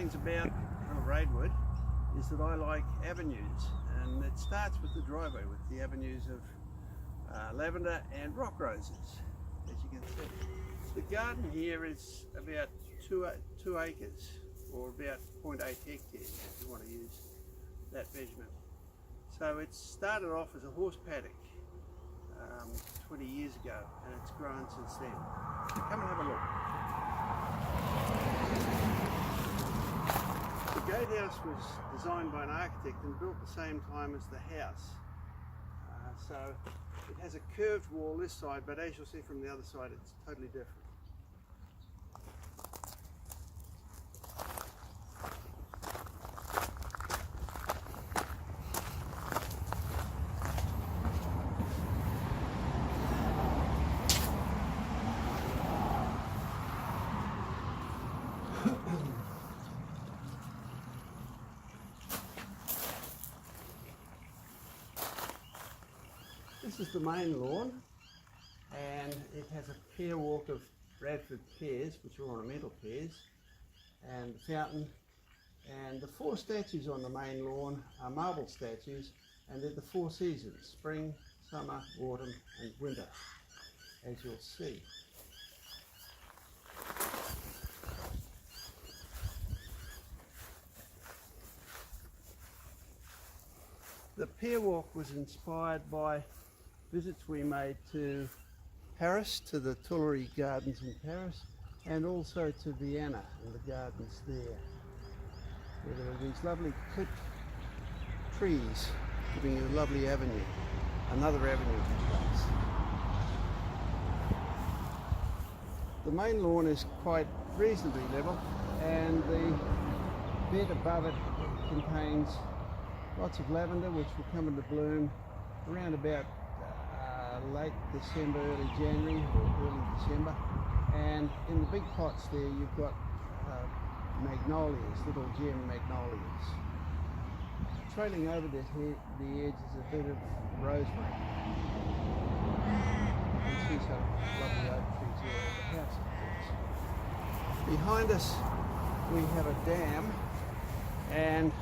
things about Villa Raedward is that I like avenues, and it starts with the driveway with the avenues of lavender and rock roses, as you can see. The garden here is about 2 acres, or about 0.8 hectares if you want to use that measurement. So it started off as a horse paddock 20 years ago, and it's grown since then. So come and have a look. The Gatehouse was designed by an architect and built the same time as the house. So it has a curved wall this side, but as you'll see from the other side, it's totally different. This is the main lawn, and it has a pear walk of Bradford pears, which are ornamental pears, and the fountain. And the 4 statues on the main lawn are marble statues, and they're the 4 seasons: spring, summer, autumn and winter, as you'll see. The pear walk was inspired by visits we made to Paris, to the Tuileries Gardens in Paris, and also to Vienna and the gardens there, where there are these lovely clipped trees giving you a lovely avenue, another avenue to place. The main lawn is quite reasonably level, and the bed above it contains lots of lavender, which will come into bloom around about late December, early January or early December. And in the big pots there you've got magnolias, little gem magnolias. Trailing over the edge is a bit of rosemary. You can see some lovely oak trees here at the house, of course. Behind us we have a dam, and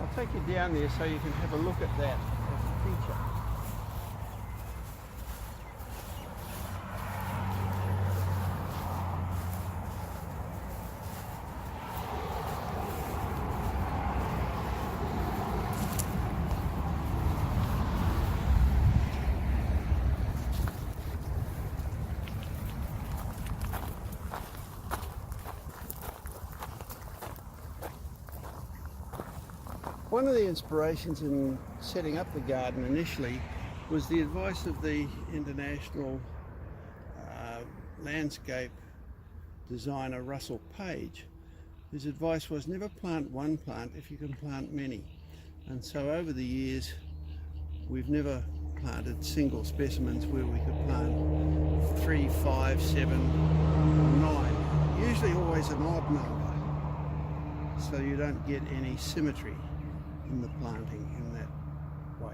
I'll take you down there so you can have a look at that as a feature. One of the inspirations in setting up the garden initially was the advice of the international landscape designer Russell Page. His advice was never plant one plant if you can plant many. And so over the years we've never planted single specimens where we could plant 3, 5, 7, 9. Usually always an odd number, so you don't get any symmetry in the planting in that way.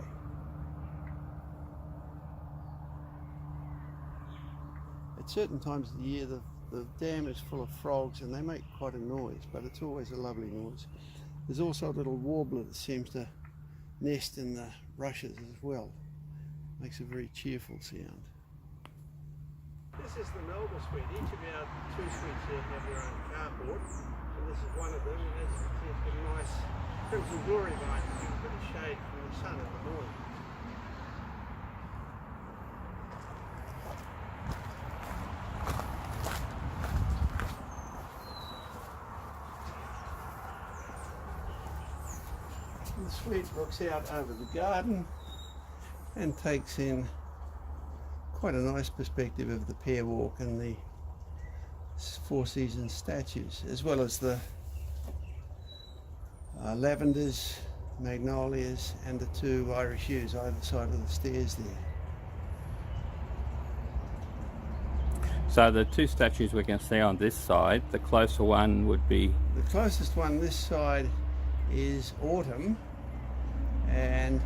At certain times of the year the dam is full of frogs and they make quite a noise, but it's always a lovely noise. There's also a little warbler that seems to nest in the rushes as well. Makes a very cheerful sound. This is the Melba suite. Each of our 2 suites here have their own carport, and this is one of them, and as you can see, it's got a nice crimson glory vine to give a bit of shade from the sun in the morning. The suite looks out over the garden and takes in quite a nice perspective of the pear walk and the 4 seasons statues, as well as the lavenders, magnolias and the 2 Irish yews either side of the stairs there. So the 2 statues we can see on this side, the closer one would be? The closest one this side is Autumn, and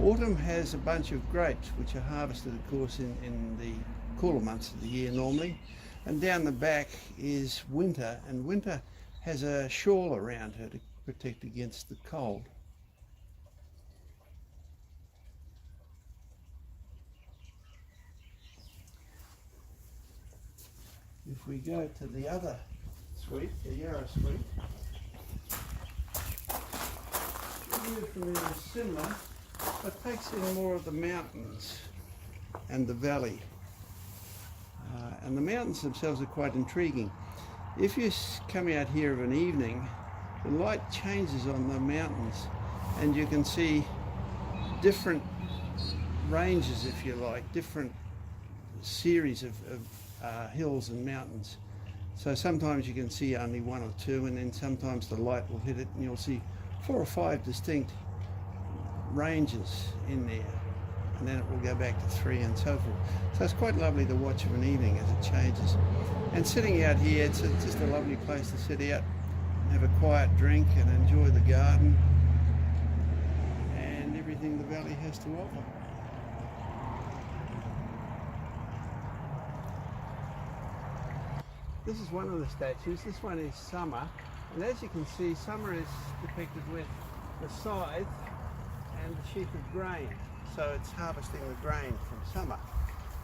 Autumn has a bunch of grapes which are harvested of course in the cooler months of the year normally, and down the back is Winter, and Winter has a shawl around her to protect against the cold. If we go to the other suite, the Yarra suite, the view from here is similar, but takes in more of the mountains and the valley. And the mountains themselves are quite intriguing. If you come out here of an evening, the light changes on the mountains and you can see different ranges, if you like, different series of hills and mountains. So sometimes you can see only one or two, and then sometimes the light will hit it and you'll see 4 or 5 distinct ranges in there, and then it will go back to 3 and so forth. So it's quite lovely to watch of an evening as it changes. And sitting out here, it's just a lovely place to sit out and have a quiet drink and enjoy the garden and everything the valley has to offer. This is one of the statues. This one is Summer, and as you can see, Summer is depicted with the scythe and the sheaf of grain. So it's harvesting the grain from summer.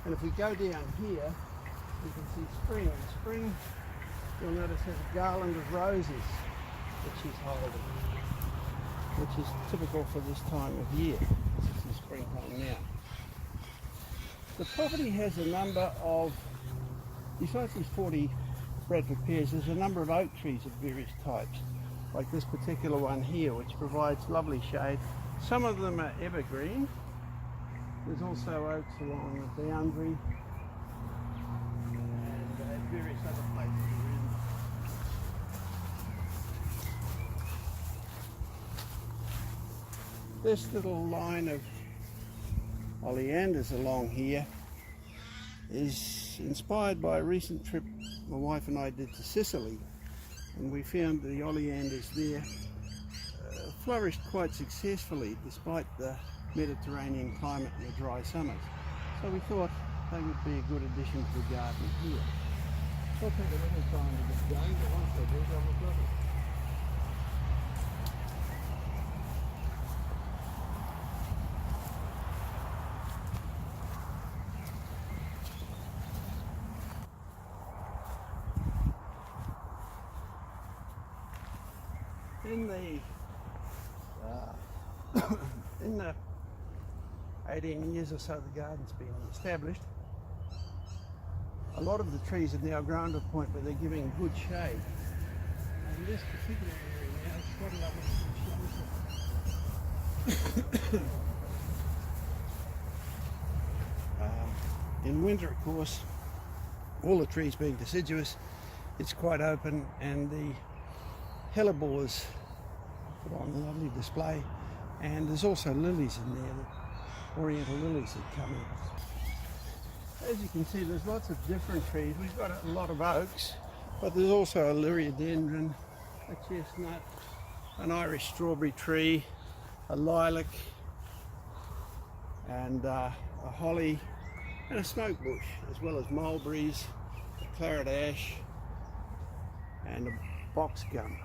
And if we go down here, you can see spring. And spring, you'll notice, has a garland of roses that she's holding, which is typical for this time of year. This is springtime now. The property has a number of, besides these 40 Bradford pears, there's a number of oak trees of various types, like this particular one here, which provides lovely shade. Some of them are evergreen. There's also oaks along the boundary and various other places around. This little line of oleanders along here is inspired by a recent trip my wife and I did to Sicily, and we found the oleanders there flourished quite successfully despite the Mediterranean climate and the dry summers. So we thought they would be a good addition to the garden here. It'll take a little time to get going, but once they do, they'll look lovely. In the 18 years or so the garden's been established, a lot of the trees have now grown to a point where they're giving good shade. And this particular area now is quite lovely. In winter, of course, all the trees being deciduous, it's quite open, and the hellebores put on a lovely display. And there's also lilies in there, the oriental lilies that come in. As you can see, there's lots of different trees. We've got a lot of oaks, but there's also a liriodendron, a chestnut, an Irish strawberry tree, a lilac, and a holly, and a smoke bush, as well as mulberries, a claret ash, and a box gum.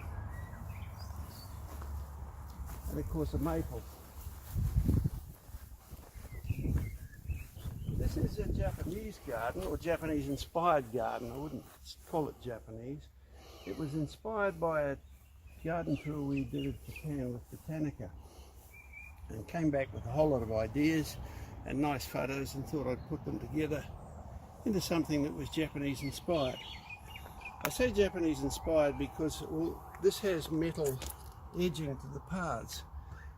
And of course a maple. This is a Japanese garden, or Japanese inspired garden. I wouldn't call it Japanese. It was inspired by a garden tour we did in Japan with Botanica, and came back with a whole lot of ideas and nice photos, and thought I'd put them together into something that was Japanese inspired. I say Japanese inspired because this has metal edging to the paths,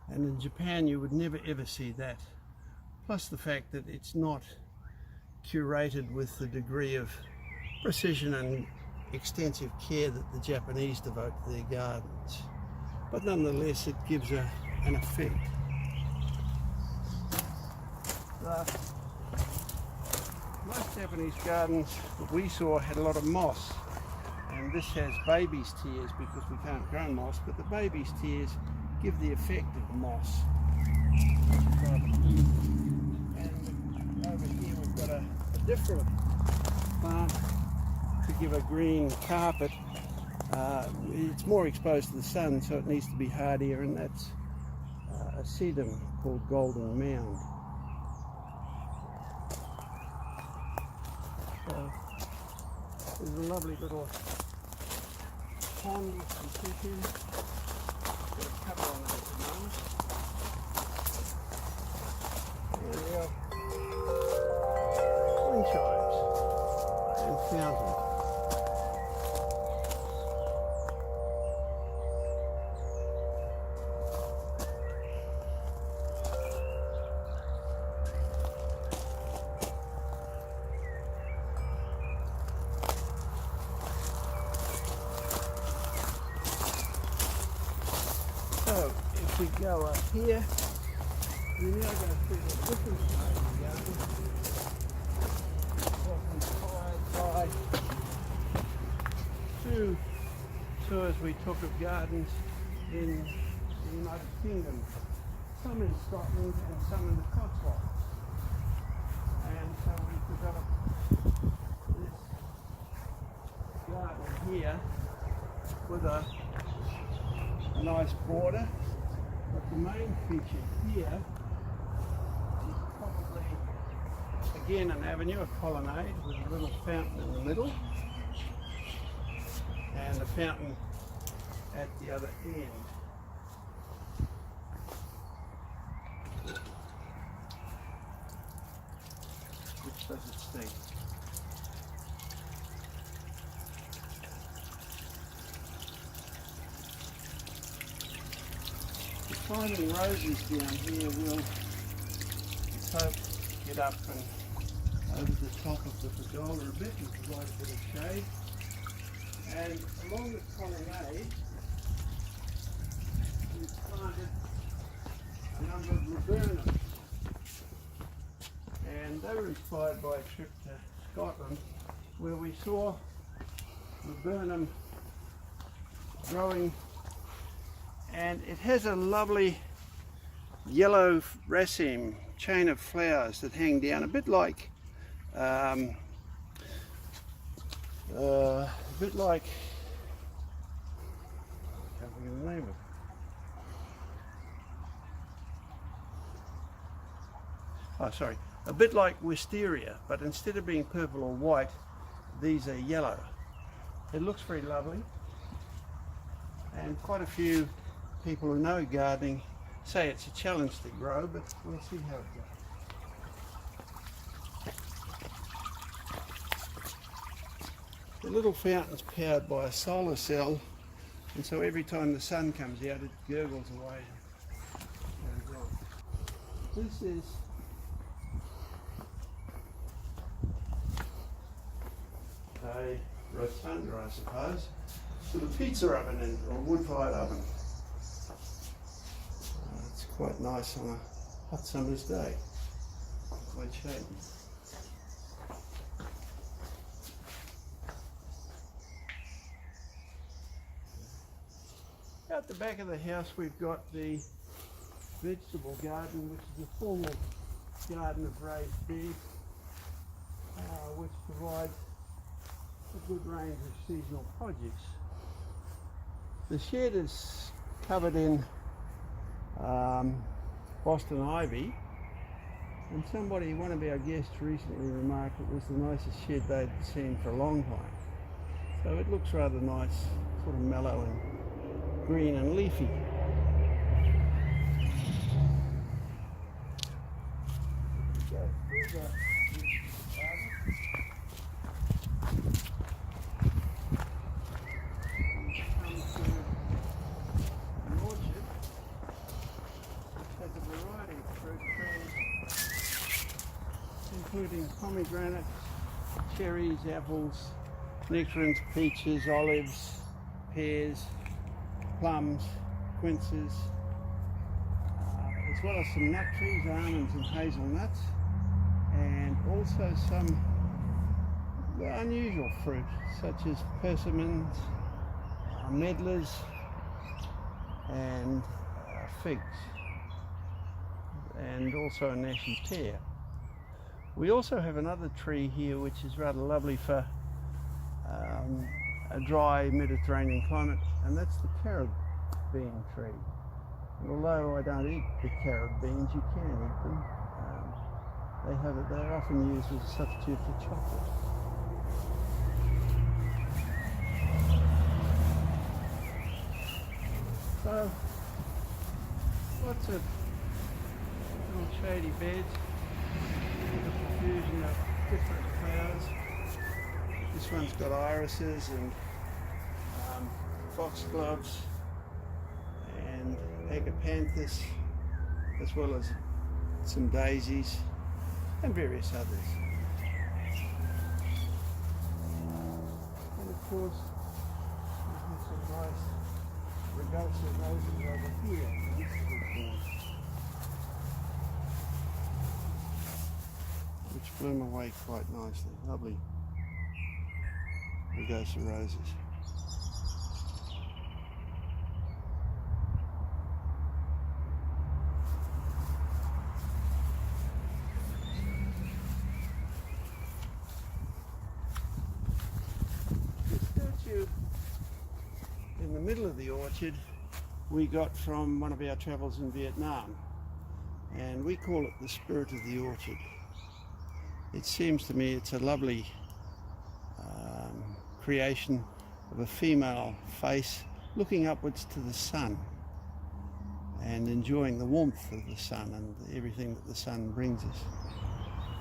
and in Japan you would never ever see that, plus the fact that it's not curated with the degree of precision and extensive care that the Japanese devote to their gardens, but nonetheless it gives an effect. Most Japanese gardens that we saw had a lot of moss, and this has baby's tears because we can't grow moss, but the baby's tears give the effect of moss. And over here we've got a different plant to give a green carpet, It's more exposed to the sun, so it needs to be hardier, and that's a sedum called Golden Mound. So there's a lovely little pond with some fish in. Got a cover on it at the moment. There we are. Wind chimes and fountain. So if we go up here, we now go through the different side of the garden. By two tours we took of gardens in the United Kingdom, some in Scotland and some in the Cotswolds. And so we developed this garden here with a nice border, but the main feature here is probably again an avenue, a colonnade with a little fountain in the middle and a fountain at the other end. Which does its thing. Climbing roses down here will, let's hope, get up and over the top of the pergola a bit and provide a bit of shade. And along the colonnade, we've planted a number of laburnums. And they were inspired by a trip to Scotland where we saw laburnum growing. And it has a lovely yellow raceme chain of flowers that hang down, a bit like can't think of the name of it. Oh, sorry, a bit like wisteria, but instead of being purple or white, these are yellow. It looks very lovely, and quite a few people who know gardening say it's a challenge to grow, but we'll see how it goes. The little fountain's powered by a solar cell, and so every time the sun comes out it gurgles away. This is a rotunda, I suppose, with a pizza oven in, or wood-fired oven. It's quite nice on a hot summer's day. Quite shady. Out the back of the house we've got the vegetable garden, which is a formal garden of raised beds, which provides a good range of seasonal produce. The shed is covered in Boston ivy, and somebody, one of our guests, recently remarked it was the nicest shed they'd seen for a long time. So it looks rather nice, sort of mellow and green and leafy. Go through the including pomegranates, cherries, apples, nectarines, peaches, olives, pears, plums, quinces, as well as some nut trees, almonds and hazelnuts, and also some unusual fruit such as persimmons, medlars and figs, and also a Nashi pear. We also have another tree here which is rather lovely for a dry Mediterranean climate, and that's the carob bean tree. And although I don't eat the carob beans, you can eat them. They're often used as a substitute for chocolate. So, lots of little shady beds with a profusion of different flowers. This one's got irises and foxgloves and agapanthus, as well as some daisies and various others. And of course, there's some nice Rugosa roses over here. This is a good one, which bloom away quite nicely. Lovely Rugosa roses. In the middle of the orchard we got from one of our travels in Vietnam, and we call it the spirit of the orchard. It seems to me it's a lovely creation of a female face looking upwards to the sun and enjoying the warmth of the sun and everything that the sun brings us.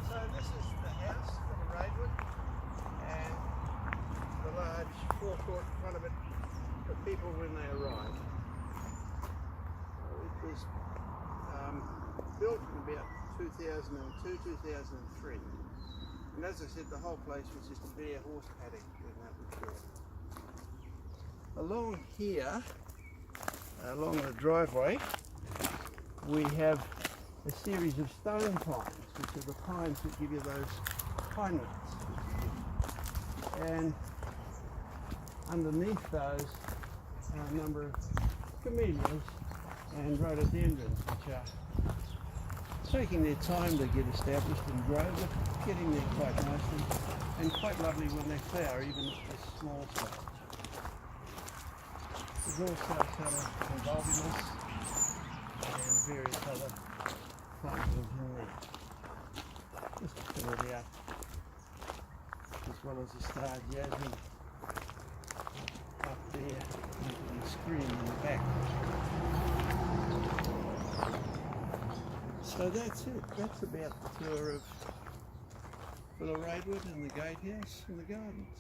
So this is the house, Villa Raedward, and the large forecourt in front of it for people when they arrive. It was built in about 2002, 2003. And as I said, the whole place was just a bare horse paddock when that was built. Along here, along the driveway, we have a series of stone pines, which are the pines that give you those pine nuts. And underneath those are a number of camellias and rhododendrons, which are taking their time to get established and grow, but getting there quite nicely and quite lovely when they flower, even at this small stage. There's also some bulbiness and various other plants in there. Just to fill it out, as well as the star jasmine up there on the screen in the back. So that's it. That's about the tour of Villa Raedward and the Gatehouse and the gardens.